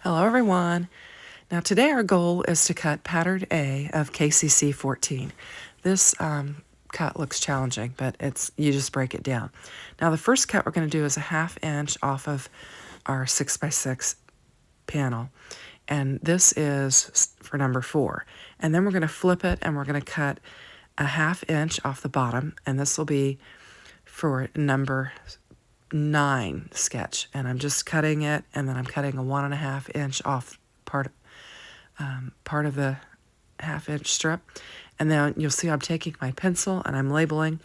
Hello everyone. Now today our goal is to cut pattern A of KCC 14. This cut looks challenging, but you just break it down. Now the first cut we're going to do is a 1/2 inch off of our 6x6 panel, and this is for number 4. And then we're going to flip it and we're going to cut a 1/2 inch off the bottom, and this will be for number 9 sketch. And I'm just cutting it, and then I'm cutting a 1.5 inch off part of the 1/2 inch strip. And then you'll see I'm taking my pencil and I'm labeling.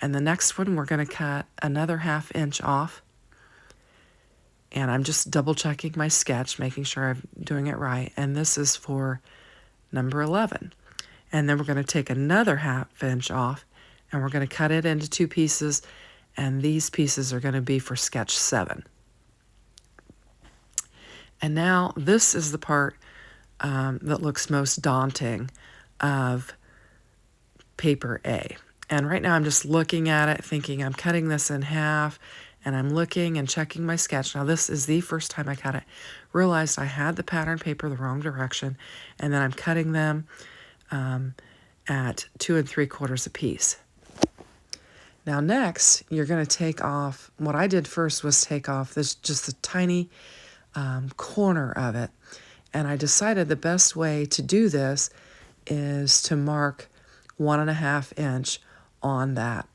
And the next one we're going to cut another 1/2 inch off. And I'm just double checking my sketch, making sure I'm doing it right. And this is for number 11. And then we're going to take another 1/2 inch off, and we're going to cut it into 2 pieces. And these pieces are going to be for sketch 7. And now this is the part that looks most daunting of paper A. And right now I'm just looking at it thinking I'm cutting this in half, and I'm looking and checking my sketch. Now this is the first time I cut it. Realized I had the pattern paper the wrong direction, and then I'm cutting them at 2 3/4 a piece. Now next, you're going to take off, what I did first was take off this just a tiny corner of it. And I decided the best way to do this is to mark 1.5 inch on that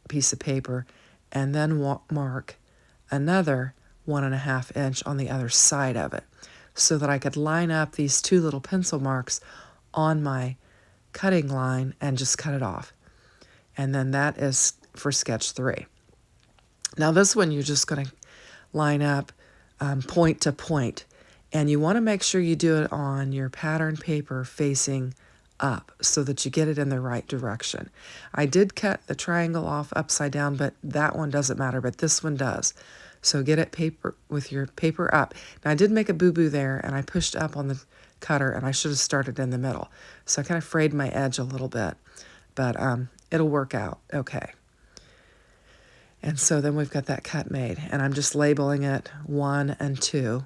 piece of paper, and then mark another 1.5 inch on the other side of it, so that I could line up these 2 little pencil marks on my cutting line and just cut it off. And then that is for sketch 3. Now this one you're just going to line up point to point, and you want to make sure you do it on your pattern paper facing up so that you get it in the right direction. I did cut the triangle off upside down, but that one doesn't matter, but this one does. So get it with your paper up. Now I did make a boo-boo there, and I pushed up on the cutter, and I should have started in the middle. So I kind of frayed my edge a little bit, but it'll work out okay. And so then we've got that cut made, and I'm just labeling it 1 and 2.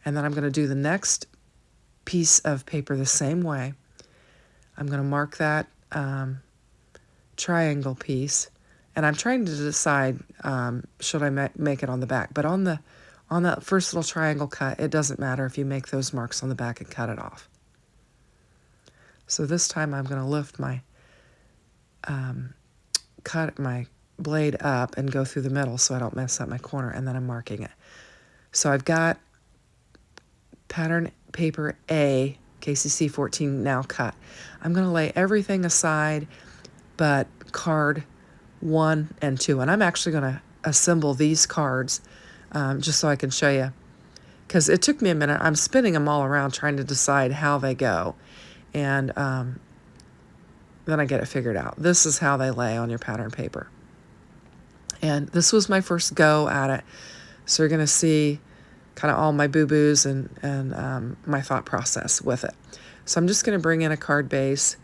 And then I'm going to do the next piece of paper the same way. I'm going to mark that triangle piece, and I'm trying to decide should I make it on the back. But on that first little triangle cut, it doesn't matter if you make those marks on the back and cut it off. So this time I'm going to lift my cut my blade up and go through the middle so I don't mess up my corner, and then I'm marking it. So I've got pattern paper A, KCC 14 now cut. I'm going to lay everything aside but card 1 and 2, and I'm actually going to assemble these cards just so I can show you, because it took me a minute. I'm spinning them all around trying to decide how they go, and then I get it figured out. This is how they lay on your pattern paper. And this was my first go at it. So you're going to see kind of all my boo-boos and my thought process with it. So I'm just going to bring in a card base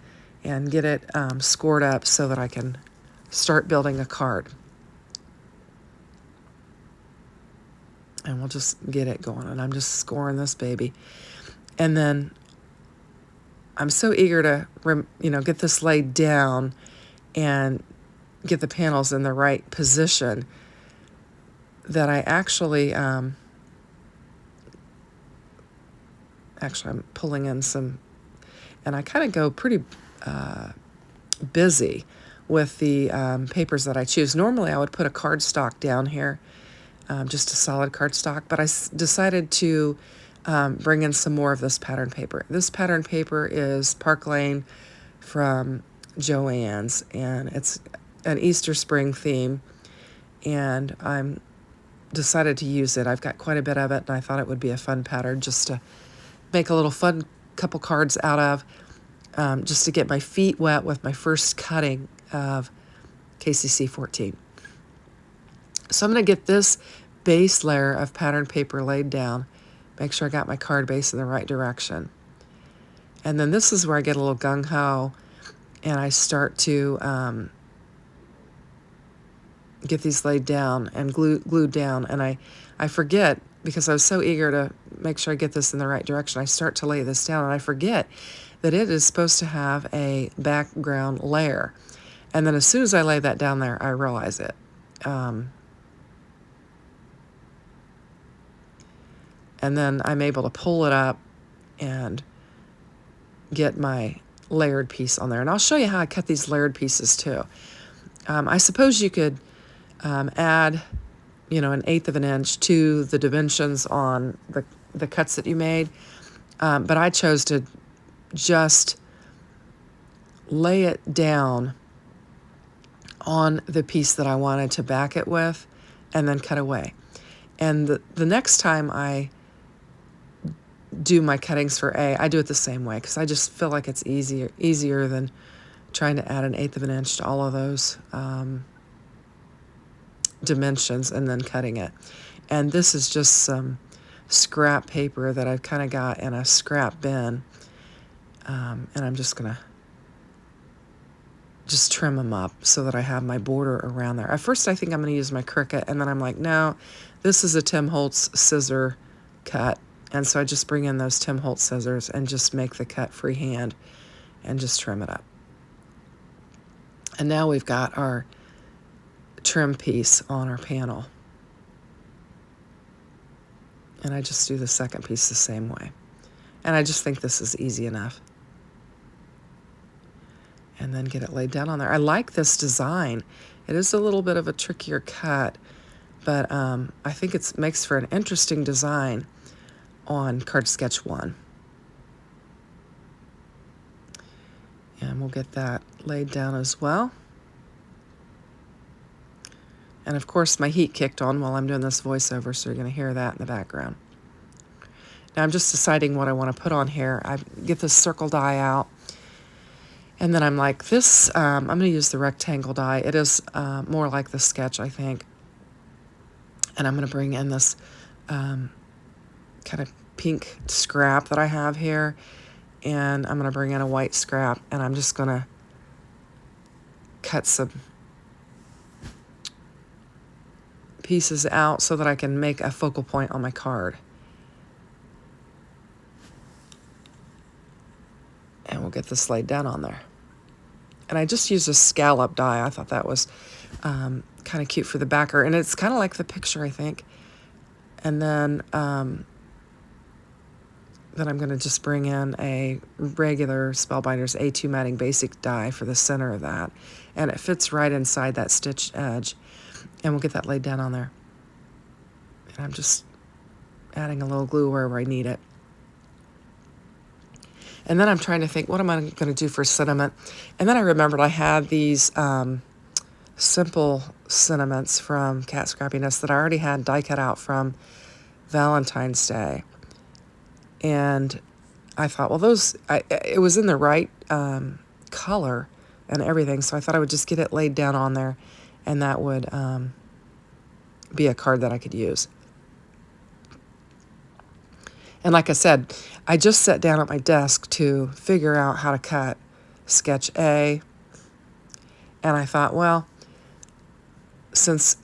and get it scored up so that I can start building a card. And we'll just get it going. And I'm just scoring this baby. And then I'm so eager to get this laid down and get the panels in the right position that I actually I'm pulling in some, and I kind of go pretty busy with the papers that I choose. Normally I would put a cardstock down here, just a solid cardstock, but I decided to bring in some more of this pattern paper. This pattern paper is Park Lane from Joann's, and it's an Easter spring theme, and I'm decided to use it. I've got quite a bit of it, and I thought it would be a fun pattern just to make a little fun couple cards out of, just to get my feet wet with my first cutting of KCC 14. So I'm going to get this base layer of pattern paper laid down, make sure I got my card base in the right direction. And then this is where I get a little gung-ho, and I start to get these laid down and glued down. And I forget, because I was so eager to make sure I get this in the right direction, I start to lay this down and I forget that it is supposed to have a background layer. And then as soon as I lay that down there, I realize it. And then I'm able to pull it up and get my layered piece on there. And I'll show you how I cut these layered pieces too. I suppose you could add, you know, 1/8 of an inch to the dimensions on the cuts that you made. But I chose to just lay it down on the piece that I wanted to back it with and then cut away. And the next time I do my cuttings for A, I do it the same way because I just feel like it's easier than trying to add 1/8 of an inch to all of those dimensions and then cutting it. And this is just some scrap paper that I've kind of got in a scrap bin, and I'm just gonna just trim them up so that I have my border around there. At first I think I'm going to use my Cricut, and then I'm like, no, this is a Tim Holtz scissor cut. And so I just bring in those Tim Holtz scissors and just make the cut freehand and just trim it up. And now we've got our trim piece on our panel. And I just do the second piece the same way. And I just think this is easy enough. And then get it laid down on there. I like this design. It is a little bit of a trickier cut, but I think it makes for an interesting design on card sketch 1. And we'll get that laid down as well. And of course my heat kicked on while I'm doing this voiceover, so you're going to hear that in the background. Now I'm just deciding what I want to put on here. I get this circle die out. And then I'm like, this, I'm going to use the rectangle die. It is more like the sketch, I think. And I'm going to bring in this kind of pink scrap that I have here. And I'm going to bring in a white scrap. And I'm just going to cut some pieces out so that I can make a focal point on my card. And we'll get this laid down on there. And I just used a scallop die. I thought that was kind of cute for the backer. And it's kind of like the picture, I think. And then I'm going to just bring in a regular Spellbinders A2 matting basic die for the center of that. And it fits right inside that stitched edge. And we'll get that laid down on there. And I'm just adding a little glue wherever I need it. And then I'm trying to think, what am I going to do for sentiment? And then I remembered I had these simple sentiments from Cat Scrappiness that I already had die cut out from Valentine's Day. And I thought, well, it was in the right color and everything, so I thought I would just get it laid down on there, and that would be a card that I could use. And like I said, I just sat down at my desk to figure out how to cut sketch A. And I thought, well, since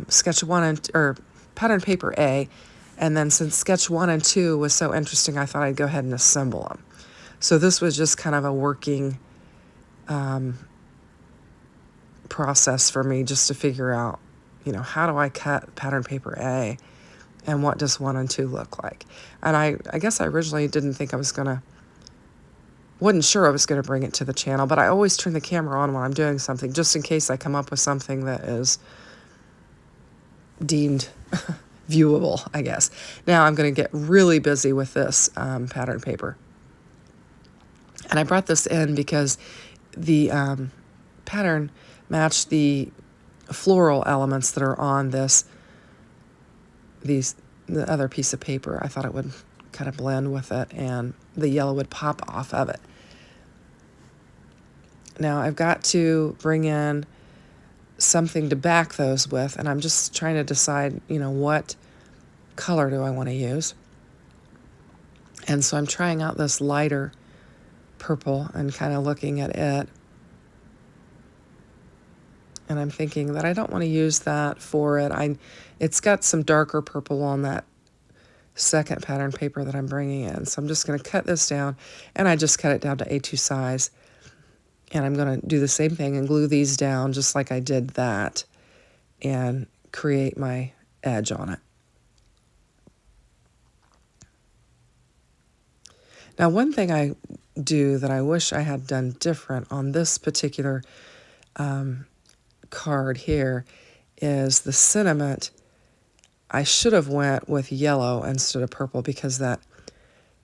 sketch 1 or pattern paper A, and then since sketch 1 and 2 was so interesting, I thought I'd go ahead and assemble them. So this was just kind of a working process for me, just to figure out, you know, how do I cut pattern paper A? And what does 1 and 2 look like? And I guess I originally didn't think wasn't sure I was going to bring it to the channel, but I always turn the camera on when I'm doing something, just in case I come up with something that is deemed viewable, I guess. Now I'm going to get really busy with this pattern paper. And I brought this in because the pattern matched the floral elements that are on the other piece of paper. I thought it would kind of blend with it and the yellow would pop off of it. Now I've got to bring in something to back those with, and I'm just trying to decide, you know, what color do I want to use. And so I'm trying out this lighter purple and kind of looking at it. And I'm thinking that I don't want to use that for it. It's got some darker purple on that second pattern paper that I'm bringing in. So I'm just going to cut this down, and I just cut it down to A2 size. And I'm going to do the same thing and glue these down just like I did that and create my edge on it. Now, one thing I do that I wish I had done different on this particular card here is the sentiment. I should have went with yellow instead of purple because that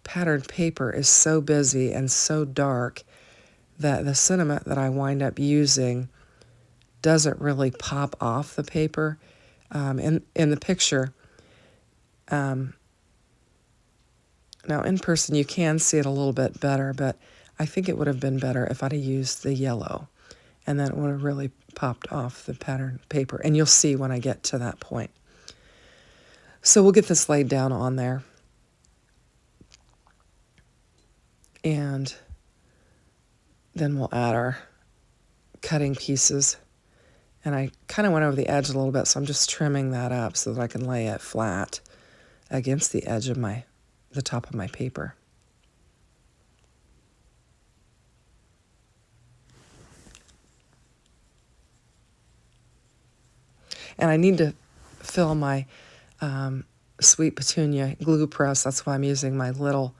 patterned paper is so busy and so dark that the sentiment that I wind up using doesn't really pop off the paper. In the picture, now in person you can see it a little bit better, but I think it would have been better if I'd have used the yellow, and then it would have really popped off the pattern paper, and you'll see when I get to that point. So we'll get this laid down on there, and then we'll add our cutting pieces. And I kind of went over the edge a little bit, so I'm just trimming that up so that I can lay it flat against the edge of the top of my paper. And I need to fill my Sweet Petunia glue press. That's why I'm using my little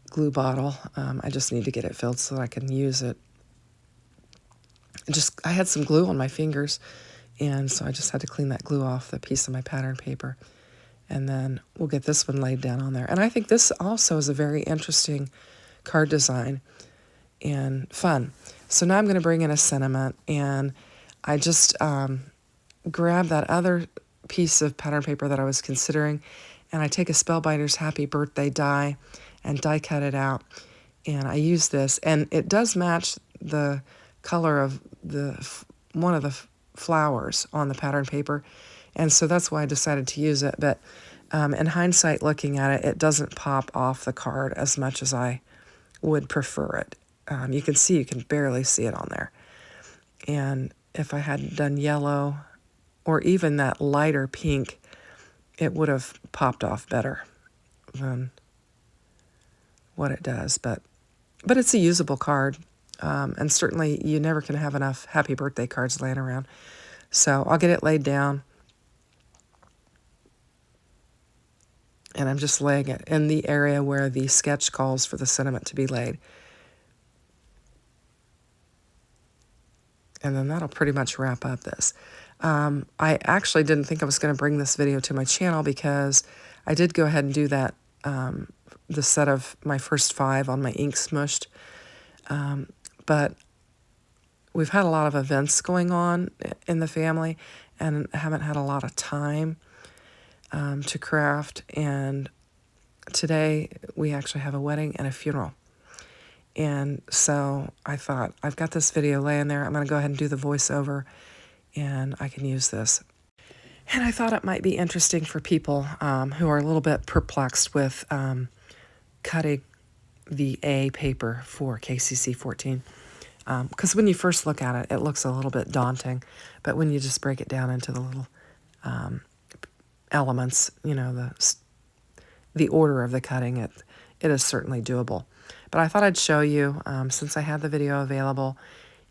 glue bottle. I just need to get it filled so that I can use it. I had some glue on my fingers, and so I just had to clean that glue off the piece of my pattern paper. And then we'll get this one laid down on there. And I think this also is a very interesting card design and fun. So now I'm going to bring in a sentiment, and I just grab that other piece of pattern paper that I was considering, and I take a Spellbinders Happy Birthday die and die cut it out. And I use this, and it does match the color of one of the flowers on the pattern paper, and so that's why I decided to use it. But in hindsight, looking at it, it doesn't pop off the card as much as I would prefer it. You can barely see it on there. And if I had done yellow or even that lighter pink, it would have popped off better than what it does. But it's a usable card. And certainly you never can have enough happy birthday cards laying around. So I'll get it laid down. And I'm just laying it in the area where the sketch calls for the sentiment to be laid. And then that'll pretty much wrap up this. I actually didn't think I was going to bring this video to my channel because I did go ahead and do that, the set of my first 5 on my ink smushed. But we've had a lot of events going on in the family and haven't had a lot of time to craft. And today we actually have a wedding and a funeral. And so I thought, I've got this video laying there. I'm going to go ahead and do the voiceover, and I can use this. And I thought it might be interesting for people who are a little bit perplexed with cutting the A paper for KCC 14. Because when you first look at it, it looks a little bit daunting. But when you just break it down into the little elements, the order of the cutting, it is certainly doable. But I thought I'd show you since I had the video available,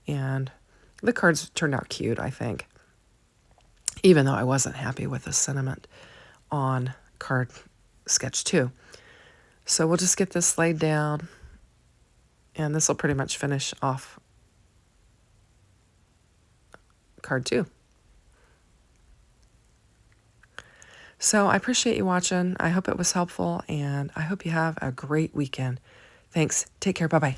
and the cards turned out cute, I think, even though I wasn't happy with the sentiment on card sketch 2. So we'll just get this laid down, and this will pretty much finish off card 2. So I appreciate you watching. I hope it was helpful, and I hope you have a great weekend. Thanks. Take care. Bye-bye.